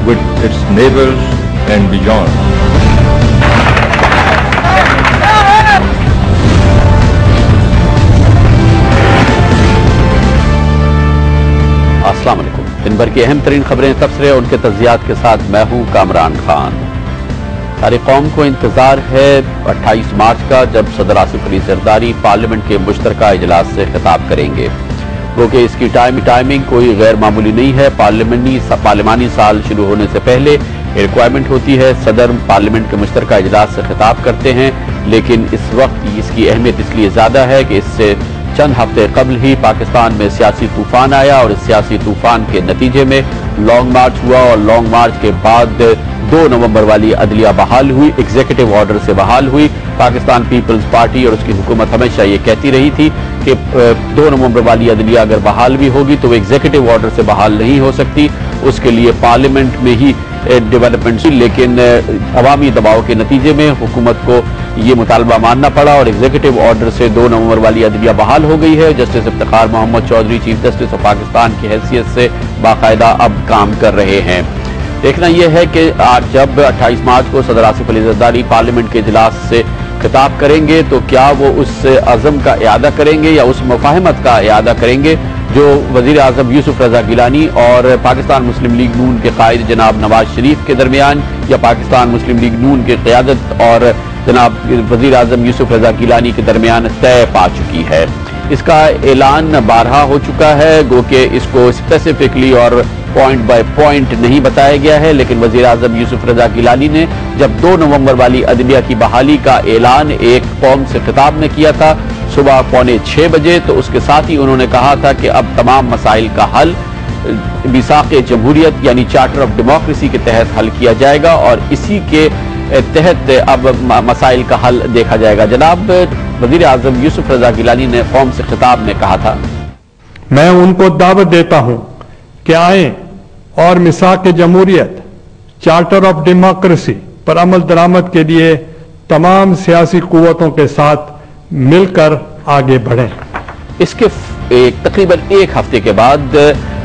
with its neighbors and beyond. अस्सलाम वालेकुम। दिन भर की अहम तरीन खबरें, तबसरे और उनके तज्जियात के साथ मैं हूं कामरान खान। सारी कौम को इंतजार है 28 मार्च का, जब सदर आसिफ अली जरदारी पार्लियामेंट के मुश्तरका इजलास से खिताब करेंगे। वो कि इसकी टाइमिंग कोई गैर मामूली नहीं है। पार्लिमानी साल शुरू होने से पहले रिक्वायरमेंट होती है, सदर पार्लियामेंट के मुश्तरका इजलास से खिताब करते हैं, लेकिन इस वक्त इसकी अहमियत इसलिए ज़्यादा है कि इससे चंद हफ्ते कबल ही पाकिस्तान में सियासी तूफान आया और इस सियासी तूफान के नतीजे में लॉन्ग मार्च हुआ और लॉन्ग मार्च के बाद 2 नवंबर वाली अदलिया बहाल हुई, एग्जीक्यूटिव ऑर्डर से बहाल हुई। पाकिस्तान पीपल्स पार्टी और उसकी हुकूमत हमेशा ये कहती रही थी कि 2 नवंबर वाली अदलिया अगर बहाल भी होगी तो वो एग्जीक्यूटिव ऑर्डर से बहाल नहीं हो सकती, उसके लिए पार्लियामेंट में ही डेवलपमेंट हुई। लेकिन अवामी दबाव के नतीजे में हुकूमत को ये मुतालबा मानना पड़ा और एग्जीक्यूटिव ऑर्डर से 2 नवंबर वाली अदलिया बहाल हो गई है। Justice Iftikhar Mohammad Chaudhry chief justice of Pakistan की हैसियत से बाकायदा अब काम कर रहे हैं। देखना यह है कि आज जब 28 मार्च को सदर आसिफ अली जरदारी पार्लियामेंट के इजलास से खिताब करेंगे तो क्या वो उस अज़म का इआदा करेंगे या उस मुफाहमत का इआदा करेंगे जो वज़ीर आज़म यूसुफ रज़ा गिलानी और पाकिस्तान मुस्लिम लीग नून के कायद जनाब नवाज शरीफ के दरमियान, या पाकिस्तान मुस्लिम लीग नून के क़यादत और जनाब वज़ीर आज़म यूसुफ रज़ा गिलानी के दरमियान तय पा चुकी है। इसका ऐलान बारहा हो चुका है, गो कि इसको स्पेसिफिकली और पॉइंट बाय पॉइंट नहीं बताया गया है, लेकिन वज़ीर आज़म यूसुफ रज़ा गिलानी ने जब 2 नवंबर वाली अदलिया की बहाली का ऐलान एक कौम से खिताब में किया था सुबह 5:45 बजे, तो उसके साथ ही उन्होंने कहा था कि अब तमाम मसाइल का हल मिसाक़े जमहूरियत यानी चार्टर ऑफ डेमोक्रेसी के तहत हल किया जाएगा और इसी के तहत अब मसाइल का हल देखा जाएगा। जनाब वज़ीर आज़म यूसुफ रज़ा गिलानी ने कौम से खिताब में कहा था, मैं उनको दावत देता हूं कि आएं और मिसाक़े जमहूरियत चार्टर ऑफ डेमोक्रेसी पर अमल दरामद के लिए तमाम सियासी कुव्वतों के साथ मिलकर आगे बढ़ें। इसके तकरीबन 1 हफ्ते के बाद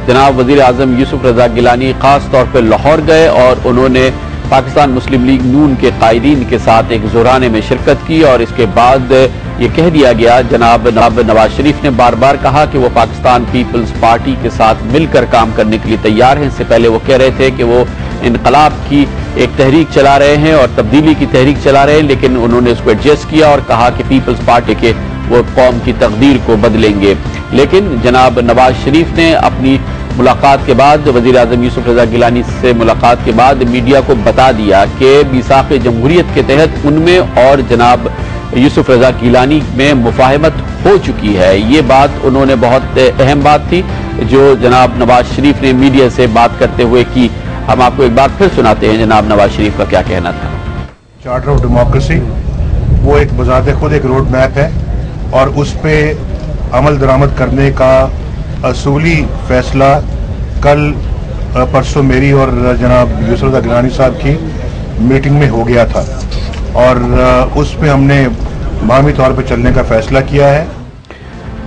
जनाब वज़ीर आज़म यूसुफ रज़ा गिलानी खास तौर पर लाहौर गए और उन्होंने पाकिस्तान मुस्लिम लीग नून के कायदीन के साथ एक ज़ोराने में शिरकत की और इसके बाद ये कह दिया गया, जनाब नवाज शरीफ ने बार बार कहा कि वो पाकिस्तान पीपल्स पार्टी के साथ मिलकर काम करने के लिए तैयार हैं। इससे पहले वो कह रहे थे कि वो इनकलाब की एक तहरीक चला रहे हैं और तब्दीली की तहरीक चला रहे हैं, लेकिन उन्होंने उसको एडजस्ट किया और कहा कि पीपल्स पार्टी के वो कौम की तकदीर को बदलेंगे। लेकिन जनाब नवाज शरीफ ने अपनी मुलाकात के बाद, वज़ीर आज़म यूसुफ रज़ा गिलानी से मुलाकात के बाद मीडिया को बता दिया कि मिसाक़े जमहूरियत के तहत उनमें और जनाब यूसुफ रज़ा गिलानी में मुफाहमत हो चुकी है। ये बात उन्होंने बहुत अहम बात थी जो जनाब नवाज शरीफ ने मीडिया से बात करते हुए की। हम आपको एक बार फिर सुनाते हैं जनाब नवाज शरीफ का क्या कहना था। चार्टर ऑफ डेमोक्रेसी वो एक बजाते खुद एक रोड मैप है और उस पर अमल दरामद करने का असूली फैसला कल परसों मेरी और जनाब यूसुफ रज़ा गिलानी साहब की मीटिंग में हो गया था और उस पे हमने बाहमी तौर पर चलने का फैसला किया है।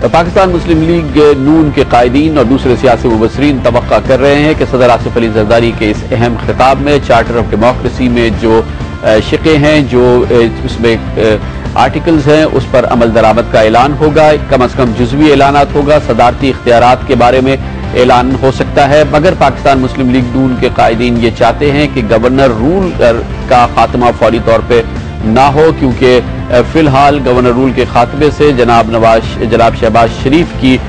तो पाकिस्तान मुस्लिम लीग नून के कायदीन और दूसरे सियासी मुबस्सरीन तवक्का कर रहे हैं कि सदर आसिफ अली जरदारी के इस अहम खिताब में चार्टर ऑफ डेमोक्रेसी में जो शिक़े हैं, जो उसमें आर्टिकल्स हैं, उस पर अमल दरामद का ऐलान होगा, कम से कम जुज़वी ऐलानात होगा, सदारती इख्तियारात के बारे में ऐलान हो सकता है। मगर पाकिस्तान मुस्लिम लीग नून के कायदीन ये चाहते हैं कि गवर्नर रूल का खात्मा फौरी तौर पर ना हो, क्योंकि फिलहाल गवर्नर रूल के खात्मे से जनाब शहबाज शरीफ की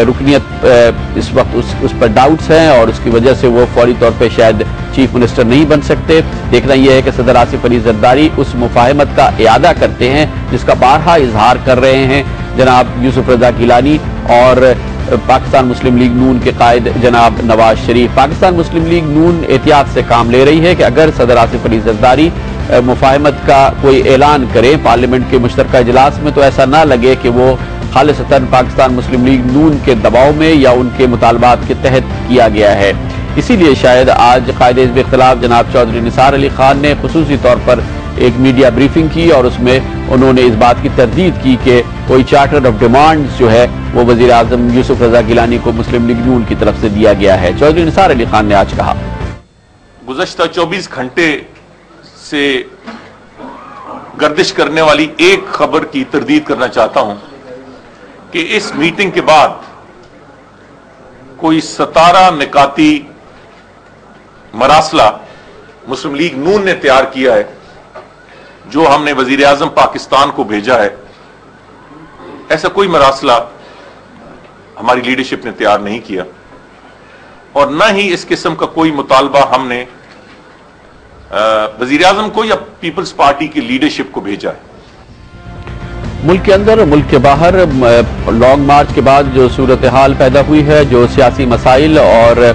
रुकनीत इस वक्त उस पर डाउट्स हैं और उसकी वजह से वो फौरी तौर पे शायद चीफ मिनिस्टर नहीं बन सकते। देखना यह है कि सदर आसिफ अली जरदारी उस मुफाहमत का इआदा करते हैं जिसका बारहा इजहार कर रहे हैं जनाब यूसुफ रज़ा गिलानी और पाकिस्तान मुस्लिम लीग नून के कायद जनाब नवाज शरीफ। पाकिस्तान मुस्लिम लीग नून एहतियात से काम ले रही है कि अगर सदर आसिफ अली जरदारी मुफाहमत का कोई ऐलान करें पार्लियामेंट के मुश्तरका इजलास में, तो ऐसा ना लगे कि वो खालिसतन पाकिस्तान मुस्लिम लीग नून के दबाव में या उनके मुतालबात के तहत किया गया है। इसीलिए शायद आज कायदे हिज़्ब इख्तिलाफ जनाब चौधरी निसार अली खान ने खुसूसी तौर पर एक मीडिया ब्रीफिंग की और उसमें उन्होंने इस बात की तरदीद की कि कोई चार्टर ऑफ डिमांड्स जो है वो वज़ीर आज़म यूसुफ रज़ा गिलानी को मुस्लिम लीग नून की तरफ से दिया गया है। चौधरी निसार अली खान ने आज कहा, गुज़श्ता 24 घंटे से गर्दिश करने वाली एक खबर की तरदीद करना चाहता हूं कि इस मीटिंग के बाद कोई 17 निकाती मरासला मुस्लिम लीग नून ने तैयार किया है, जो हमने वजीर आजम पाकिस्तान को भेजा है। ऐसा कोई मरासला हमारी लीडरशिप ने तैयार नहीं किया और न ही इस किस्म का कोई मुतालबा हमने वजीर आजम को या पीपल्स पार्टी की लीडरशिप को भेजा है। मुल्क के अंदर और मुल्क के बाहर लॉन्ग मार्च के बाद जो सूरत हाल पैदा हुई है, जो सियासी मसाइल और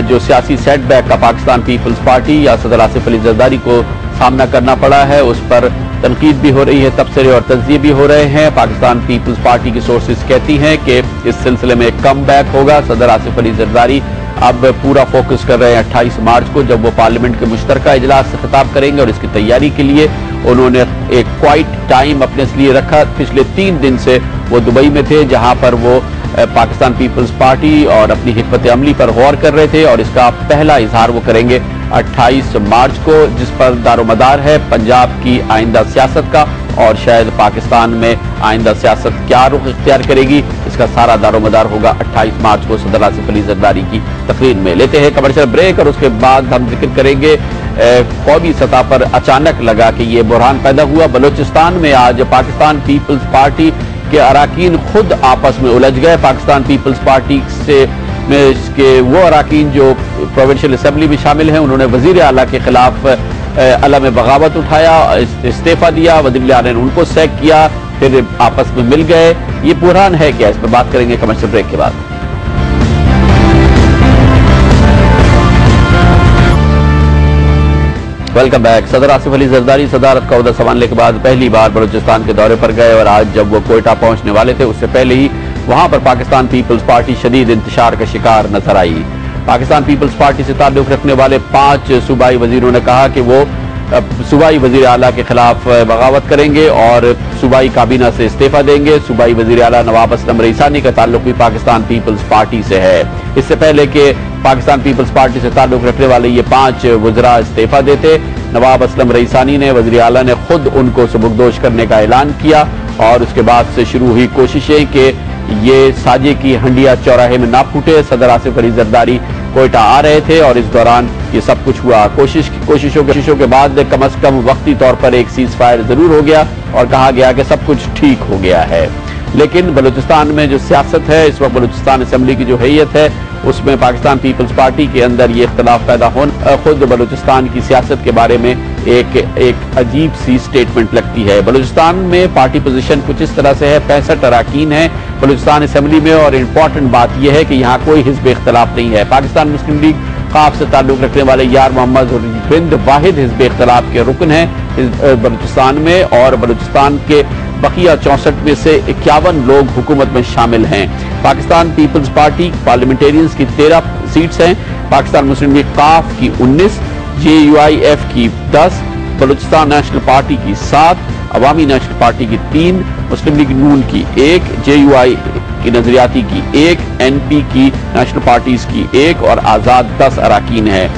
जो सियासी सेटबैक का पाकिस्तान पीपल्स पार्टी या सदर आसिफ अली जरदारी को सामना करना पड़ा है, उस पर तनकीद भी हो रही है, तबसरे और तज्जिए भी हो रहे हैं। पाकिस्तान पीपल्स पार्टी की सोर्सेज कहती हैं कि इस सिलसिले में एक कम बैक होगा। सदर आसिफ अली जरदारी अब पूरा फोकस कर रहे हैं 28 मार्च को, जब वो पार्लियामेंट के मुश्तरका इजलास से खिताब करेंगे और इसकी तैयारी के लिए उन्होंने एक क्वाइट टाइम अपने लिए रखा। पिछले 3 दिन से वो दुबई में थे, जहां पर वो पाकिस्तान पीपल्स पार्टी और अपनी हिकमत अमली पर गौर कर रहे थे और इसका पहला इजहार वो करेंगे 28 मार्च को, जिस पर दारोमदार है पंजाब की आइंदा सियासत का और शायद पाकिस्तान में आइंदा सियासत क्या रुख इख्तियार करेगी, इसका सारा दारोमदार होगा 28 मार्च को सदर आसिफ अली जरदारी की तकरीर में। लेते हैं कमर्शियल ब्रेक और उसके बाद हम जिक्र करेंगे कौमी सतह पर अचानक लगा कि ये बुरहान पैदा हुआ। बलूचिस्तान में आज पाकिस्तान पीपल्स पार्टी के अराकीन खुद आपस में उलझ गए। पाकिस्तान पीपल्स पार्टी से के वो अराकीन जो प्रोविंशियल असेंबली में शामिल हैं, उन्होंने वजीर आला के खिलाफ अलम बगावत उठाया, इस्तीफा दिया, वजीर आला ने उनको सैक किया, फिर आपस में मिल गए। ये बुरहान है क्या, इस पर बात करेंगे कमर्शियल ब्रेक के बाद। Welcome back. सदर आसिफ अली जरदारी सदारत का ओहदा संभालने के बाद पहली बार बलूचिस्तान के दौरे पर गए और आज जब वो कोयटा पहुंचने वाले थे, उससे पहले ही वहां पर पाकिस्तान पीपल्स पार्टी शदीद इंतशार का शिकार नजर आई। पाकिस्तान पीपल्स पार्टी से ताल्लुक रखने वाले 5 सूबाई वजीरों ने कहा कि वो सूबाई वजीर आला के खिलाफ बगावत करेंगे और सूबाई काबीना से इस्तीफा देंगे। सूबाई वजीर आला नवाब असलम रईसानी का ताल्लुक भी पाकिस्तान पीपल्स पार्टी से है। इससे पहले कि पाकिस्तान पीपल्स पार्टी से ताल्लुक रखने वाले ये 5 वज़रा इस्तीफा देते, नवाब असलम रईसानी ने वज़ीर आला ने खुद उनको सबकदोश करने का ऐलान किया और उसके बाद से शुरू हुई कोशिशें कि ये साजे की हंडिया चौराहे में ना फूटे। सदर आसिफ अली जरदारी कोयटा आ रहे थे और इस दौरान ये सब कुछ हुआ। कोशिशों के बाद कम से कम वक्ती तौर पर एक सीज फायर जरूर हो गया और कहा गया कि सब कुछ ठीक हो गया है। लेकिन बलूचिस्तान में जो सियासत है इस वक्त, बलूचिस्तान असेंबली की जो हैयत है, उसमें पाकिस्तान पीपल्स पार्टी के अंदर ये इख्तलाफ पैदा होना खुद बलूचिस्तान की सियासत के बारे में एक अजीब सी स्टेटमेंट लगती है। बलूचिस्तान में पार्टी पोजीशन कुछ इस तरह से है, 65 अराकीन है बलूचिस्तान असेंबली में और इम्पॉर्टेंट बात यह है कि यहाँ कोई हिज़्ब इख्तलाफ नहीं है। पाकिस्तान मुस्लिम लीग खाफ से ताल्लुक रखने वाले यार मोहम्मद रिंद वाहिद हिज़्ब इख्तलाफ के रुकन हैं बलूचिस्तान में और बलूचिस्तान के बकिया 64 में से 51 लोग हुकूमत में शामिल हैं। पाकिस्तान पीपल्स पार्टी पार्लियामेंटेरियंस की 13 सीट्स हैं, पाकिस्तान मुस्लिम लीग काफ की 19, JUIF की 10, बलूचिस्तान नेशनल पार्टी की 7, अवामी नेशनल पार्टी की 3, मुस्लिम लीग नून की 1, JUI की नजरियाती की 1, NP की नेशनल पार्टीज की 1 और आजाद 10 अराकीन है।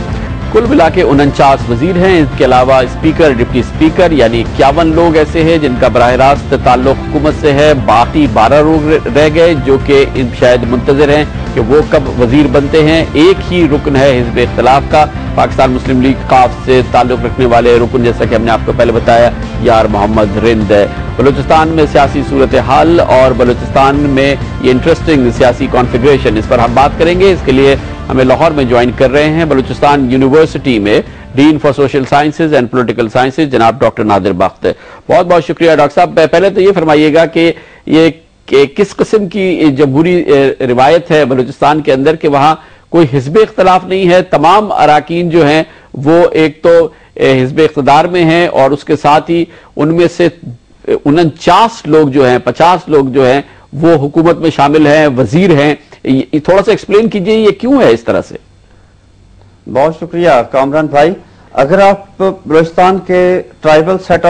कुल मिला के 49 वजीर हैं। इसके अलावा स्पीकर, डिप्टी स्पीकर यानी 51 लोग ऐसे हैं जिनका बराह रास्त ताल्लुक हुकूमत से है। बाकी 12 लोग रह गए जो कि शायद मुंतजर हैं कि वो कब वजीर बनते हैं। एक ही रुकन है हिज़्ब इख्तिलाफ का, पाकिस्तान मुस्लिम लीग काफ से ताल्लुक रखने वाले रुकन, जैसा कि हमने आपको पहले बताया, यार मोहम्मद रिंद है। बलूचिस्तान में सियासी सूरत हाल और बलूचिस्तान में ये इंटरेस्टिंग सियासी कॉन्फ़िगरेशन, इस पर हम बात करेंगे। इसके लिए हमें लाहौर में ज्वाइन कर रहे हैं बलूचिस्तान यूनिवर्सिटी में dean for social sciences and political sciences जनाब डॉक्टर नादिर बख्त। बहुत बहुत शुक्रिया डॉक्टर साहब। पहले तो ये फरमाइएगा कि ये किस किस्म की जमहूरी रिवायत है बलूचिस्तान के अंदर कि वहां कोई हिज़्ब इख्तलाफ नहीं है, तमाम अराकीन जो हैं वो एक तो हिज़्ब इख्तिदार में हैं और उसके साथ ही उनमें से 49 लोग जो हैं, 50 लोग जो हैं वो हुकूमत में शामिल हैं, वजीर हैं। थोड़ा सा एक्सप्लेन कीजिए ये क्यों है इस तरह से। बहुत शुक्रिया कामरान भाई। अगर आप बलूचिस्तान के ट्राइबल सेटअप